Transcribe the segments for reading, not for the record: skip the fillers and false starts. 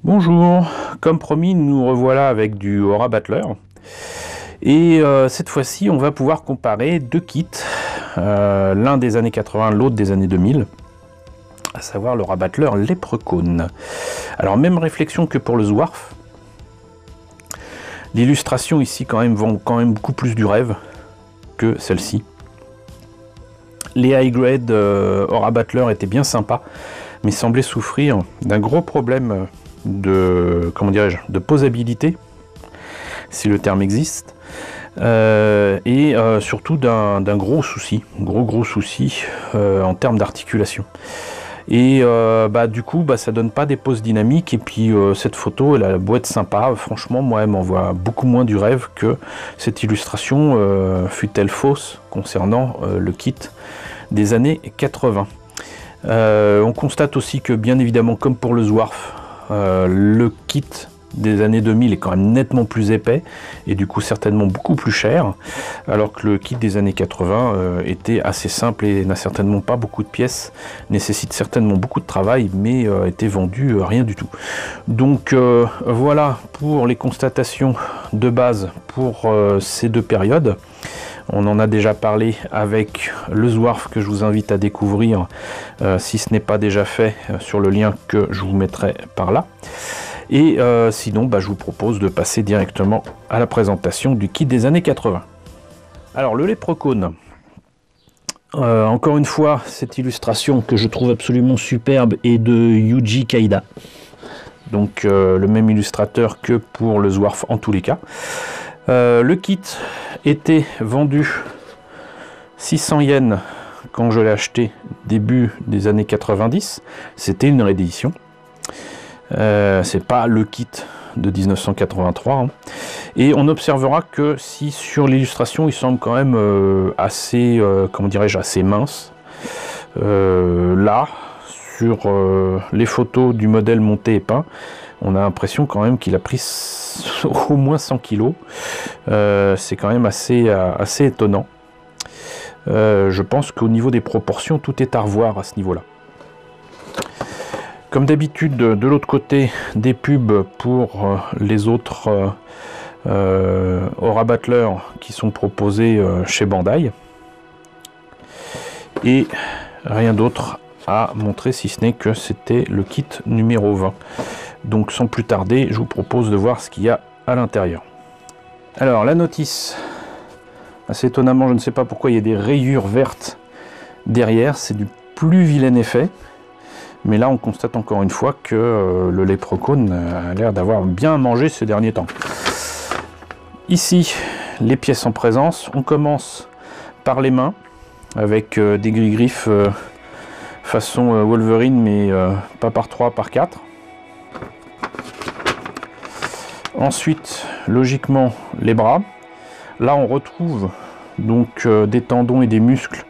Bonjour, comme promis, nous revoilà avec du Aura Battler. Et cette fois-ci, on va pouvoir comparer deux kits, l'un des années 80, l'autre des années 2000, à savoir l'Aura Battler Leprechaun. Alors, même réflexion que pour le Zwarf. L'illustration ici vend quand même beaucoup plus du rêve que celle-ci. Les high grade Aura Battler étaient bien sympas, mais semblaient souffrir d'un gros problème de posabilité, si le terme existe, et surtout d'un gros souci, gros souci en termes d'articulation. Et du coup, ça donne pas des poses dynamiques. Et puis cette photo, elle a beau être sympa, franchement, moi, elle m'envoie beaucoup moins du rêve que cette illustration, fut-elle fausse, concernant le kit des années 80. On constate aussi que, bien évidemment, comme pour le Zwarf, le kit des années 2000 est quand même nettement plus épais et du coup certainement beaucoup plus cher, alors que le kit des années 80 était assez simple et n'a certainement pas beaucoup de pièces, nécessite certainement beaucoup de travail, mais était vendu rien du tout. Donc voilà pour les constatations de base pour ces deux périodes. On en a déjà parlé avec le Zwarf que je vous invite à découvrir si ce n'est pas déjà fait sur le lien que je vous mettrai par là. Et sinon, je vous propose de passer directement à la présentation du kit des années 80. Alors, le Leprechaun. Encore une fois, cette illustration que je trouve absolument superbe est de Yuji Kaida. Donc, le même illustrateur que pour le Zwarf en tous les cas. Le kit était vendu 600 yens quand je l'ai acheté début des années 90. C'était une réédition. C'est pas le kit de 1983. Hein. Et on observera que si sur l'illustration il semble quand même assez, assez mince. Là, sur les photos du modèle monté et peint, on a l'impression quand même qu'il a pris au moins 100 kg. C'est quand même assez étonnant. Je pense qu'au niveau des proportions, tout est à revoir à ce niveau-là. Comme d'habitude, de l'autre côté, des pubs pour les autres Aura Battler qui sont proposés chez Bandai. Et rien d'autre à montrer si ce n'est que c'était le kit numéro 20. Donc sans plus tarder, je vous propose de voir ce qu'il y a à l'intérieur. Alors la notice, assez étonnamment, je ne sais pas pourquoi il y a des rayures vertes derrière, c'est du plus vilain effet. Mais là on constate encore une fois que le Leprechaun a l'air d'avoir bien mangé ces derniers temps. Ici, les pièces en présence, on commence par les mains, avec des gris-griffes façon Wolverine, mais pas par 3, par 4. Ensuite, logiquement, les bras. Là, on retrouve donc des tendons et des muscles,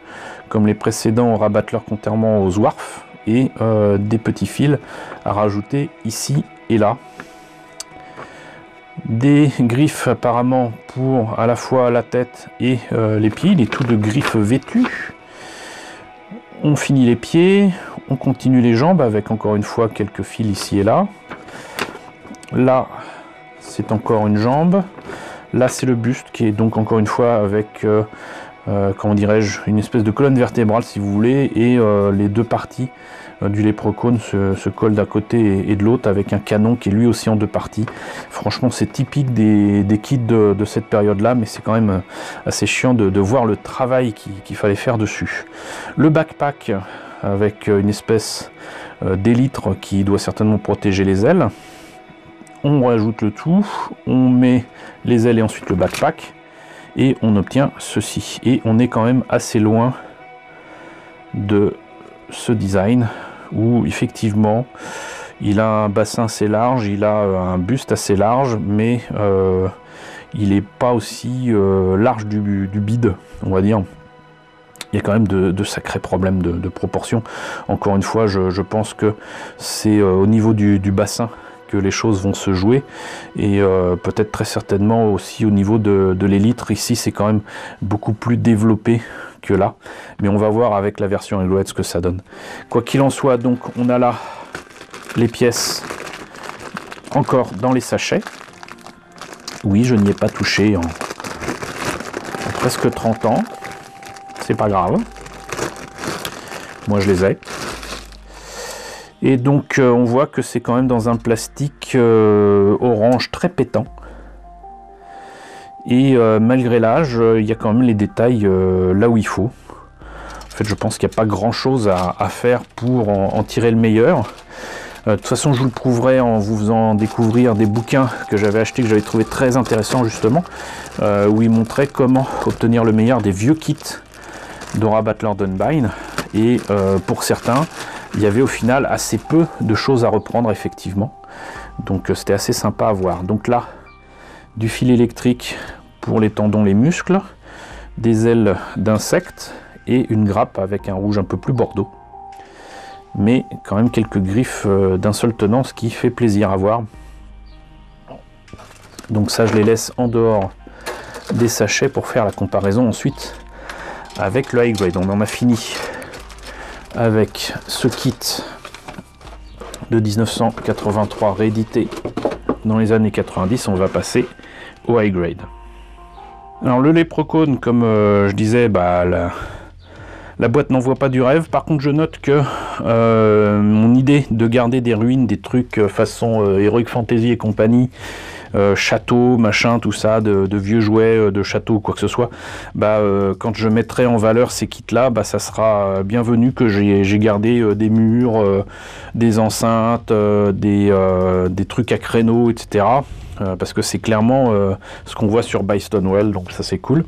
comme les précédents Aura Battler contrairement aux Zwarf, et des petits fils à rajouter ici et là. Des griffes apparemment pour à la fois la tête et les pieds, il est tout de griffes vêtues. On finit les pieds, on continue les jambes avec encore une fois quelques fils ici et là. Là, c'est encore une jambe. Là, c'est le buste qui est donc encore une fois avec, une espèce de colonne vertébrale si vous voulez, et les deux parties du Leprechaun se collent d'un côté et de l'autre avec un canon qui est lui aussi en deux parties. Franchement, c'est typique des kits de cette période-là, mais c'est quand même assez chiant de voir le travail qu'il fallait faire dessus. Le backpack avec une espèce d'élytre qui doit certainement protéger les ailes. On rajoute le tout, on met les ailes et ensuite le backpack, et on obtient ceci. Et on est quand même assez loin de ce design, où effectivement, il a un bassin assez large, il a un buste assez large, mais il n'est pas aussi large du bide, on va dire. Il y a quand même de sacrés problèmes de proportion. Encore une fois, je pense que c'est au niveau du bassin que les choses vont se jouer, et peut-être très certainement aussi au niveau de l'élytre. Ici c'est quand même beaucoup plus développé que là, mais on va voir avec la version Alouette ce que ça donne. Quoi qu'il en soit, donc on a là les pièces encore dans les sachets. Oui, je n'y ai pas touché en presque 30 ans. C'est pas grave. Moi, je les ai. Et donc, on voit que c'est quand même dans un plastique orange très pétant. Et malgré l'âge, il y a quand même les détails là où il faut. En fait, je pense qu'il n'y a pas grand-chose à faire pour en tirer le meilleur. De toute façon, je vous le prouverai en vous faisant découvrir des bouquins que j'avais achetés, que j'avais trouvé très intéressants justement, où ils montraient comment obtenir le meilleur des vieux kits d'Aura Battler d'Unbind. Et pour certains, il y avait au final assez peu de choses à reprendre effectivement. Donc c'était assez sympa à voir. Donc là, du fil électrique pour les tendons, les muscles, des ailes d'insectes et une grappe avec un rouge un peu plus bordeaux. Mais quand même quelques griffes d'un seul tenant, ce qui fait plaisir à voir. Donc ça, je les laisse en dehors des sachets pour faire la comparaison ensuite avec le high grade. On en a fini avec ce kit de 1983 réédité dans les années 90. On va passer au high grade. Alors le Leprechaun, comme je disais, la boîte n'envoie pas du rêve. Par contre, je note que mon idée de garder des ruines, des trucs façon Heroic Fantasy et compagnie, château, machin, tout ça, de vieux jouets de château ou quoi que ce soit, quand je mettrai en valeur ces kits-là, ça sera bienvenu que j'ai gardé des murs, des enceintes, des trucs à créneaux, etc. Parce que c'est clairement ce qu'on voit sur Buy Stonewall, donc ça c'est cool.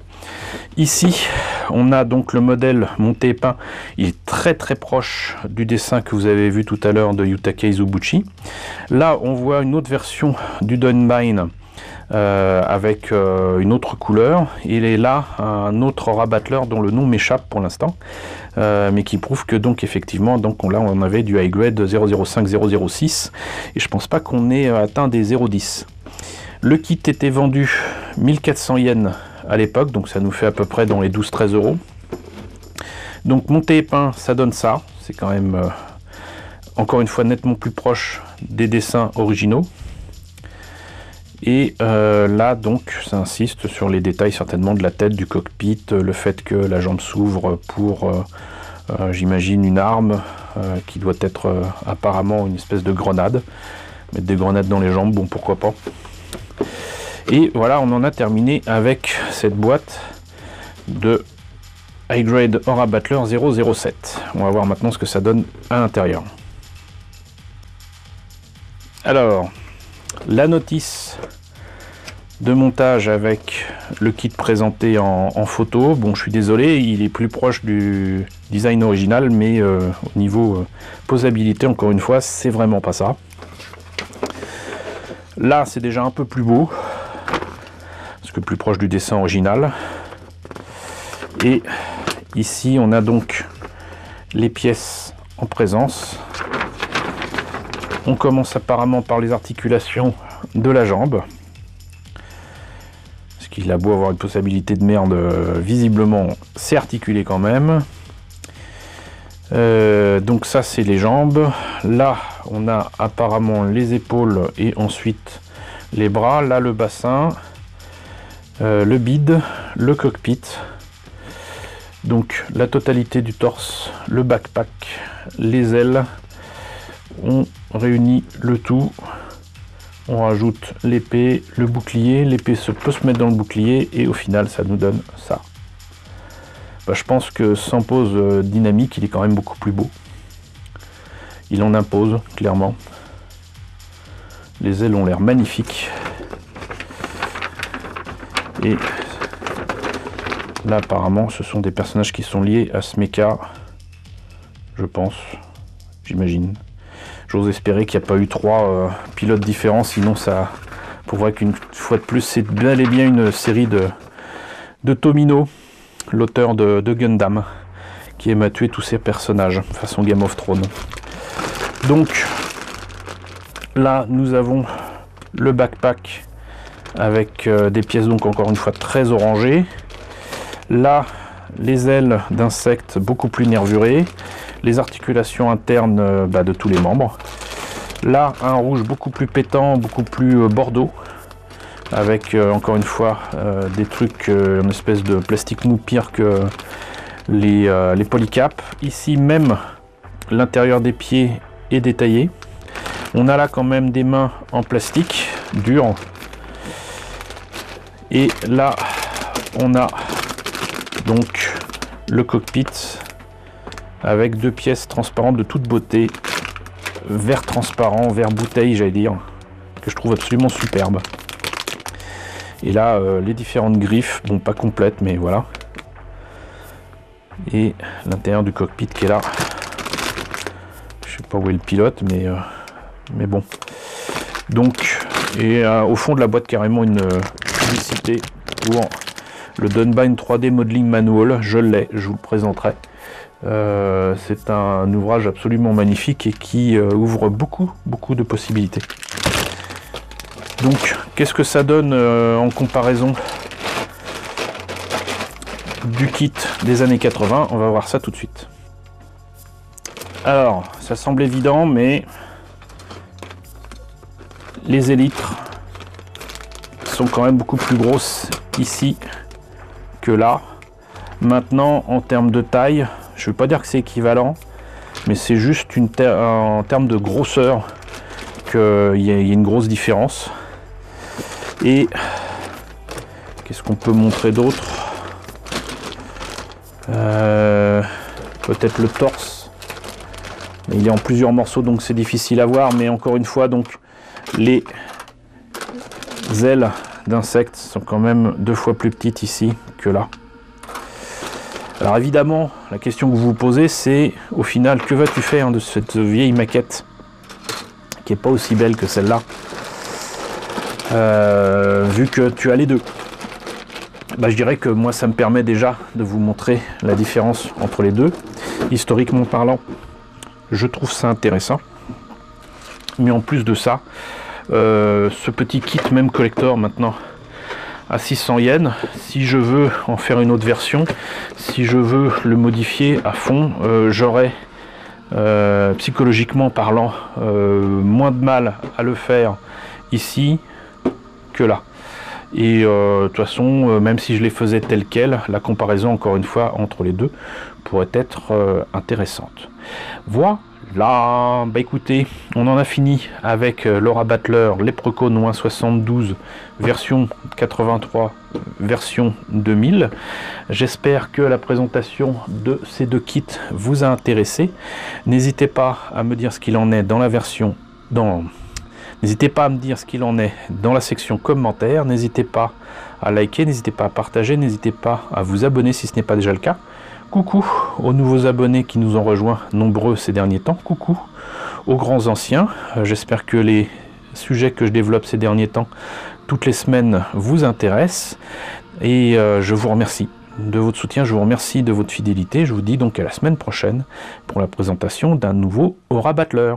Ici, on a donc le modèle monté et peint. Il est très très proche du dessin que vous avez vu tout à l'heure de Yutaka Izubuchi. Là, on voit une autre version du Dunbind avec une autre couleur. Il est là un autre Aura Battler dont le nom m'échappe pour l'instant, mais qui prouve que donc effectivement, là on avait du high grade 005-006 et je pense pas qu'on ait atteint des 010. Le kit était vendu 1400 yens à l'époque, donc ça nous fait à peu près dans les 12-13 euros. Donc monté et peint, ça donne ça. C'est quand même encore une fois nettement plus proche des dessins originaux. Et là donc ça insiste sur les détails certainement de la tête, du cockpit, le fait que la jambe s'ouvre pour j'imagine une arme qui doit être apparemment une espèce de grenade. Mettre des grenades dans les jambes, bon pourquoi pas. Et voilà, on en a terminé avec cette boîte de high grade Aura Battler 007. On va voir maintenant ce que ça donne à l'intérieur. Alors, la notice de montage avec le kit présenté en photo. Bon, je suis désolé, il est plus proche du design original, mais au niveau posabilité, encore une fois, c'est vraiment pas ça. Là, c'est déjà un peu plus beau, parce que plus proche du dessin original. Et ici, on a donc les pièces en présence. On commence apparemment par les articulations de la jambe. Parce qu'il a beau avoir une possibilité de merde, visiblement, c'est articulé quand même. Donc ça, c'est les jambes. Là, on a apparemment les épaules et ensuite les bras. Là, le bassin, le bide, le cockpit. Donc la totalité du torse, le backpack, les ailes. On réunit le tout. On rajoute l'épée, le bouclier. L'épée peut se mettre dans le bouclier et au final, ça nous donne ça. Je pense que sans pose dynamique, il est quand même beaucoup plus beau. Il en impose, clairement. Les ailes ont l'air magnifiques. Et là, apparemment, ce sont des personnages qui sont liés à ce mecha. Je pense. J'imagine. J'ose espérer qu'il n'y a pas eu 3 pilotes différents, sinon ça prouverait qu'une fois de plus, c'est bel et bien une série de Tomino, l'auteur de Gundam, qui aime à tuer tous ses personnages, façon Game of Thrones. Donc, là, nous avons le backpack avec des pièces, donc encore une fois, très orangées. Là, les ailes d'insectes beaucoup plus nervurées. Les articulations internes de tous les membres. Là, un rouge beaucoup plus pétant, beaucoup plus bordeaux, avec encore une fois des trucs, une espèce de plastique mou pire que les polycaps. Ici même, l'intérieur des pieds est détaillé. On a là quand même des mains en plastique dur. Et là, on a donc le cockpit avec deux pièces transparentes de toute beauté, vert transparent, vert bouteille, j'allais dire, que je trouve absolument superbe. Et là, les différentes griffes, bon, pas complètes, mais voilà. Et l'intérieur du cockpit qui est là. Je sais pas où est le pilote, mais bon. Donc, et au fond de la boîte, carrément une publicité pour le Dunbine 3D Modeling Manual. Je l'ai, je vous le présenterai. C'est un ouvrage absolument magnifique et qui ouvre beaucoup de possibilités. Donc, qu'est-ce que ça donne en comparaison du kit des années 80? On va voir ça tout de suite. Alors, ça semble évident, mais les élytres sont quand même beaucoup plus grosses ici que là. Maintenant, en termes de taille, je ne vais pas dire que c'est équivalent, mais c'est juste en termes de grosseur qu'il y a une grosse différence. Et qu'est-ce qu'on peut montrer d'autre? Peut-être le torse. Mais il est en plusieurs morceaux, donc c'est difficile à voir. Mais encore une fois, donc les ailes d'insectes sont quand même 2 fois plus petites ici que là. Alors évidemment, la question que vous vous posez, c'est au final, que vas-tu faire de cette vieille maquette qui n'est pas aussi belle que celle-là, vu que tu as les deux? Bah, je dirais que moi, ça me permet déjà de vous montrer la différence entre les deux. Historiquement parlant, je trouve ça intéressant. Mais en plus de ça, ce petit kit, même collector maintenant, à 600 yens, si je veux en faire une autre version, si je veux le modifier à fond, j'aurais psychologiquement parlant moins de mal à le faire ici que là. Et de toute façon, même si je les faisais telles quelles, la comparaison encore une fois entre les deux pourrait être intéressante. Voilà. Bah écoutez, on en a fini avec Laura Battler, Leprechaun 72 version 83 version 2000. J'espère que la présentation de ces deux kits vous a intéressé. N'hésitez pas à me dire ce qu'il en est dans la version N'hésitez pas à me dire ce qu'il en est dans la section commentaires. N'hésitez pas à liker, n'hésitez pas à partager, n'hésitez pas à vous abonner si ce n'est pas déjà le cas. Coucou aux nouveaux abonnés qui nous ont rejoints nombreux ces derniers temps. Coucou aux grands anciens. J'espère que les sujets que je développe ces derniers temps, toutes les semaines, vous intéressent. Et je vous remercie de votre soutien, je vous remercie de votre fidélité. Je vous dis donc à la semaine prochaine pour la présentation d'un nouveau Aura Battler.